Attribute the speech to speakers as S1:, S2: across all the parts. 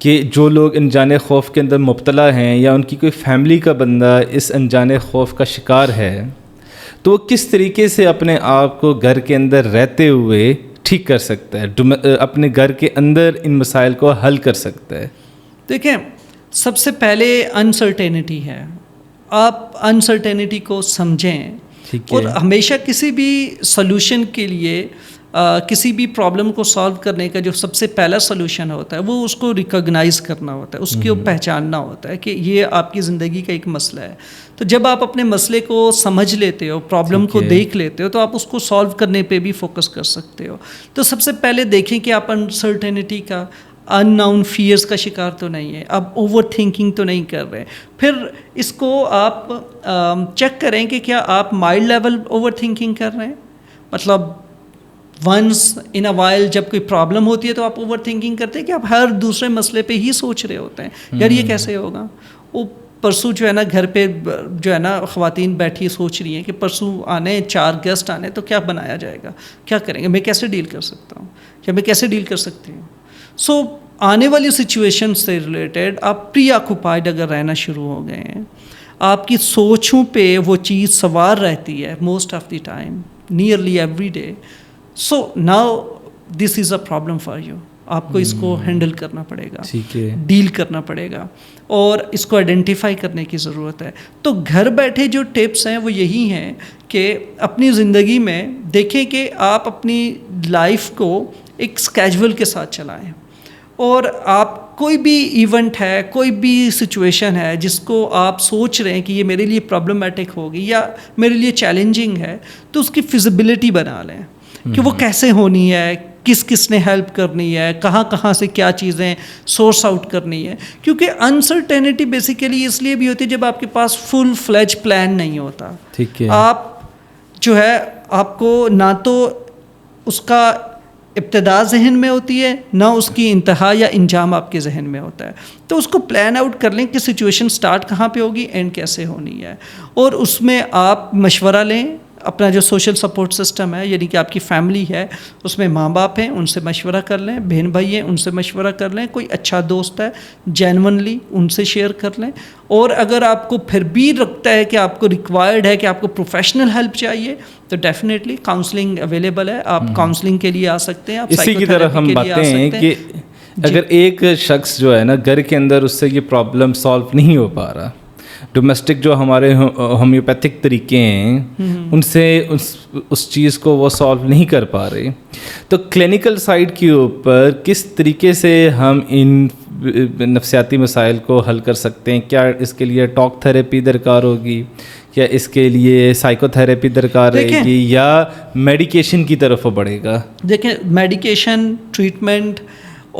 S1: کہ جو لوگ انجان خوف کے اندر مبتلا ہیں یا ان کی کوئی فیملی کا بندہ اس انجان خوف کا شکار ہے تو وہ کس طریقے سے اپنے آپ کو گھر کے اندر رہتے ہوئے ٹھیک کر سکتا ہے, اپنے گھر کے اندر ان مسائل کو حل کر سکتا ہے؟
S2: دیکھیں, سب سے پہلے انسرٹینٹی ہے. آپ انسرٹینٹی کو سمجھیں اور ہمیشہ کسی بھی سلوشن کے لیے کسی بھی پرابلم کو سالو کرنے کا جو سب سے پہلا سلوشن ہوتا ہے وہ اس کو ریکگنائز کرنا ہوتا ہے, اس کو پہچاننا ہوتا ہے کہ یہ آپ کی زندگی کا ایک مسئلہ ہے. تو جب آپ اپنے مسئلے کو سمجھ لیتے ہو, پرابلم کو دیکھ لیتے ہو, تو آپ اس کو سالو کرنے پہ بھی فوکس کر سکتے ہو. تو سب سے پہلے دیکھیں کہ آپ انسرٹینٹی کا, ان ناؤن فیئرس کا شکار تو نہیں ہے, آپ اوور تھنکنگ تو نہیں کر رہے. پھر اس کو آپ چیک کریں کہ کیا آپ مائلڈ لیول اوور تھنکنگ کر رہے ہیں, مطلب ونس ان اے وائل جب کوئی پرابلم ہوتی ہے تو آپ اوور تھنکنگ کرتے ہیں کہ آپ ہر دوسرے مسئلے پہ ہی سوچ رہے ہوتے ہیں, یار یہ کیسے ہوگا. وہ پرسوں جو ہے نا گھر پہ جو ہے نا خواتین بیٹھی سوچ رہی ہیں کہ پرسوں آنے 4 گیسٹ آنے تو کیا بنایا جائے گا, کیا کریں گے, میں کیسے ڈیل کر سکتا ہوں, یا میں کیسے ڈیل کر سکتی ہوں. سو آنے والی سچویشن سے ریلیٹڈ آپ پری آکوپائڈ اگر رہنا شروع ہو گئے ہیں, آپ کی سوچوں پہ وہ چیز سوار رہتی ہے most of the time, nearly every day. So now this is a problem for you. آپ کو اس کو ہینڈل کرنا پڑے گا, ڈیل کرنا پڑے گا, اور اس کو آئیڈینٹیفائی کرنے کی ضرورت ہے. تو گھر بیٹھے جو ٹپس ہیں وہ یہی ہیں کہ اپنی زندگی میں دیکھیں کہ آپ اپنی لائف کو ایک اسکیجول کے ساتھ چلائیں, اور آپ کوئی بھی ایونٹ ہے, کوئی بھی سچویشن ہے جس کو آپ سوچ رہے ہیں کہ یہ میرے لیے پرابلمٹک ہوگی یا میرے لیے چیلنجنگ ہے, تو اس کی فزیبلٹی بنا لیں کہ وہ کیسے ہونی ہے, کس کس نے ہیلپ کرنی ہے, کہاں کہاں سے کیا چیزیں سورس آؤٹ کرنی ہے. کیونکہ انسرٹینٹی بیسیکلی اس لیے بھی ہوتی ہے جب آپ کے پاس فل فلیج پلان نہیں ہوتا. آپ جو ہے آپ کو نہ تو اس کا ابتدا ذہن میں ہوتی ہے, نہ اس کی انتہا یا انجام آپ کے ذہن میں ہوتا ہے. تو اس کو پلان آؤٹ کر لیں کہ سچویشن سٹارٹ کہاں پہ ہوگی, اینڈ کیسے ہونی ہے, اور اس میں آپ مشورہ لیں. اپنا جو سوشل سپورٹ سسٹم ہے, یعنی کہ آپ کی فیملی ہے, اس میں ماں باپ ہیں, ان سے مشورہ کر لیں, بہن بھائی ہیں, ان سے مشورہ کر لیں, کوئی اچھا دوست ہے جینونلی ان سے شیئر کر لیں. اور اگر آپ کو پھر بھی لگتا ہے کہ آپ کو ریکوائرڈ ہے کہ آپ کو پروفیشنل ہیلپ چاہیے, تو ڈیفینیٹلی کاؤنسلنگ اویلیبل ہے, آپ کاؤنسلنگ کے لیے آ سکتے ہیں. آپ
S1: اسی کی طرح ہم باتیں ہیں کہ اگر ایک شخص جو ہے نا گھر کے اندر اس سے یہ پرابلم سالو نہیں ہو پا رہا, ڈومیسٹک جو ہمارے ہومیوپیتھک طریقے ہیں ان سے اس چیز کو وہ سالو نہیں کر پا رہے, تو کلینکل سائڈ کے اوپر کس طریقے سے ہم ان نفسیاتی مسائل کو حل کر سکتے ہیں؟ کیا اس کے لیے ٹاک تھراپی درکار ہوگی, یا اس کے لیے سائیکو تھراپی درکار رہے گی, یا میڈیکیشن کی طرف بڑھے گا؟
S2: دیکھیں, میڈیکیشن ٹریٹمنٹ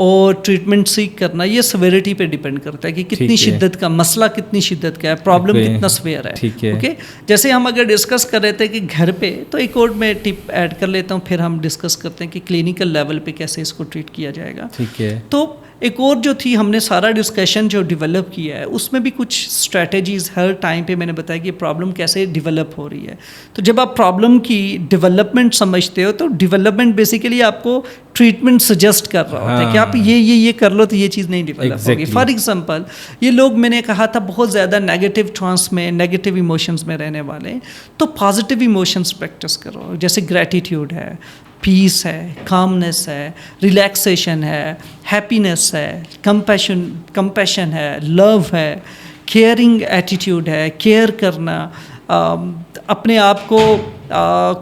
S2: اور ٹریٹمنٹ سیک کرنا یہ سویرٹی پہ ڈیپینڈ کرتا ہے کہ کتنی شدت کا مسئلہ, کتنی شدت کا ہے, پرابلم کتنا سویئر ہے. اوکے, جیسے ہم اگر ڈسکس کر رہے تھے کہ گھر پہ, تو ایک اور میں ٹپ ایڈ کر لیتا ہوں, پھر ہم ڈسکس کرتے ہیں کہ کلینکل لیول پہ کیسے اس کو ٹریٹ کیا جائے گا.
S1: ٹھیک ہے.
S2: تو ایک اور جو تھی, ہم نے سارا ڈسکشن جو ڈیولپ کیا ہے اس میں بھی کچھ اسٹریٹجیز ہر ٹائم پہ میں نے بتایا کہ پرابلم کیسے ڈیولپ ہو رہی ہے. تو جب آپ پرابلم کی ڈیولپمنٹ سمجھتے ہو, تو ڈیولپمنٹ بیسیکلی آپ کو ٹریٹمنٹ سجیسٹ کر رہا ہوتا ہے کہ آپ یہ کر لو تو یہ چیز نہیں ڈیولپ ہوگی. فار ایگزامپل, یہ لوگ میں نے کہا تھا بہت زیادہ نیگیٹو ٹرانس میں, نیگیٹو ایموشنز میں رہنے والے, تو پازیٹیو ایموشنز پریکٹس کرو, جیسے گریٹیٹیوڈ ہے, پیس ہے, کامنس ہے, ریلیکسیشن ہے, ہیپینس ہے, کمپیشن ہے, لو ہے, کیئرنگ ایٹیٹیوڈ ہے, کیئر کرنا, اپنے آپ کو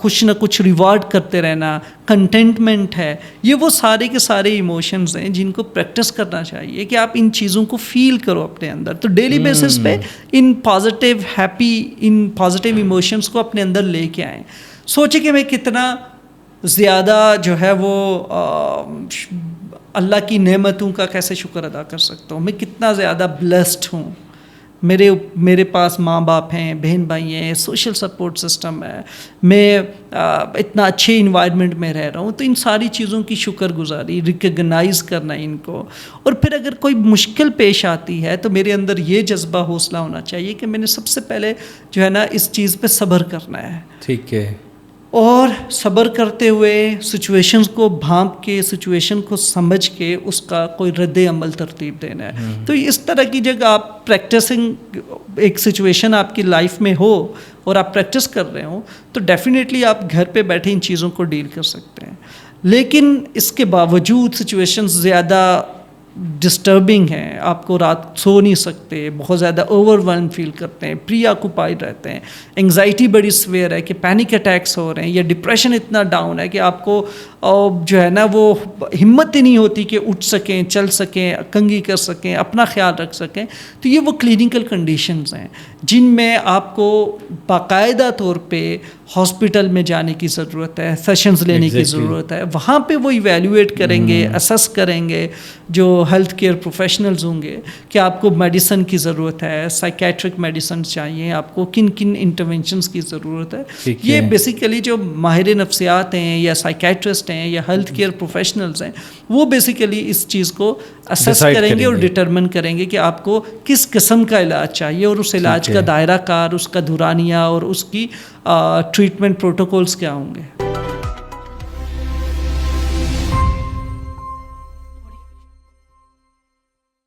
S2: کچھ نہ کچھ ریوارڈ کرتے رہنا, کنٹینٹمنٹ ہے. یہ وہ سارے کے سارے ایموشنز ہیں جن کو پریکٹس کرنا چاہیے کہ آپ ان چیزوں کو فیل کرو اپنے اندر. تو ڈیلی بیسس پہ in positive happy, in positive emotions کو اپنے اندر لے کے آئیں. سوچیں کہ میں کتنا زیادہ جو ہے وہ اللہ کی نعمتوں کا کیسے شکر ادا کر سکتا ہوں, میں کتنا زیادہ بلیسڈ ہوں, میرے پاس ماں باپ ہیں, بہن بھائی ہیں, سوشل سپورٹ سسٹم ہے, میں اتنا اچھے انوائرمنٹ میں رہ رہا ہوں. تو ان ساری چیزوں کی شکر گزاری, ریکگنائز کرنا ان کو. اور پھر اگر کوئی مشکل پیش آتی ہے تو میرے اندر یہ جذبہ حوصلہ ہونا چاہیے کہ میں نے سب سے پہلے جو ہے نا اس چیز پہ صبر کرنا ہے.
S1: ٹھیک ہے.
S2: اور صبر کرتے ہوئے سچویشنز کو بھانپ کے سچویشن کو سمجھ کے اس کا کوئی رد عمل ترتیب دینا ہے. تو اس طرح کی جگہ آپ پریکٹسنگ ایک سچویشن آپ کی لائف میں ہو اور آپ پریکٹس کر رہے ہوں تو ڈیفینیٹلی آپ گھر پہ بیٹھے ان چیزوں کو ڈیل کر سکتے ہیں. لیکن اس کے باوجود سچویشنز زیادہ ڈسٹربنگ ہیں, آپ کو رات سو نہیں سکتے, بہت زیادہ اوور ویلم فیل کرتے ہیں, پری آکوپائڈ رہتے ہیں, انگزائٹی بڑی سویئر ہے کہ پینک اٹیکس ہو رہے ہیں, یا ڈپریشن اتنا ڈاؤن ہے کہ آپ کو جو ہے نا وہ ہمت ہی نہیں ہوتی کہ اٹھ سکیں, چل سکیں, کنگھی کر سکیں, اپنا خیال رکھ سکیں. تو یہ وہ کلینکل کنڈیشنز ہیں جن میں آپ کو باقاعدہ طور پہ ہاسپٹل میں جانے کی ضرورت ہے, سیشنز لینے کی ضرورت ہے. وہاں پہ وہ ایویلیویٹ کریں گے, اسس کریں گے جو ہیلتھ کیئر پروفیشنلز ہوں گے کہ آپ کو میڈیسن کی ضرورت ہے, سائیکیٹرک میڈیسنز چاہیے, آپ کو کن کن انٹرونشنز کی ضرورت ہے. یہ بیسیکلی جو ماہر نفسیات ہیں یا سائیکیٹرسٹ ہیں یا ہیلتھ کیئر پروفیشنلز ہیں وہ بیسیکلی اس چیز کو اسس کریں گے اور ڈٹرمن کریں گے کہ آپ کو کس قسم کا علاج چاہیے اور اس علاج کا دائرہ کار, اس کا دھرانیہ اور اس کی ٹریٹمنٹ پروٹوکولز کیا ہوں گے.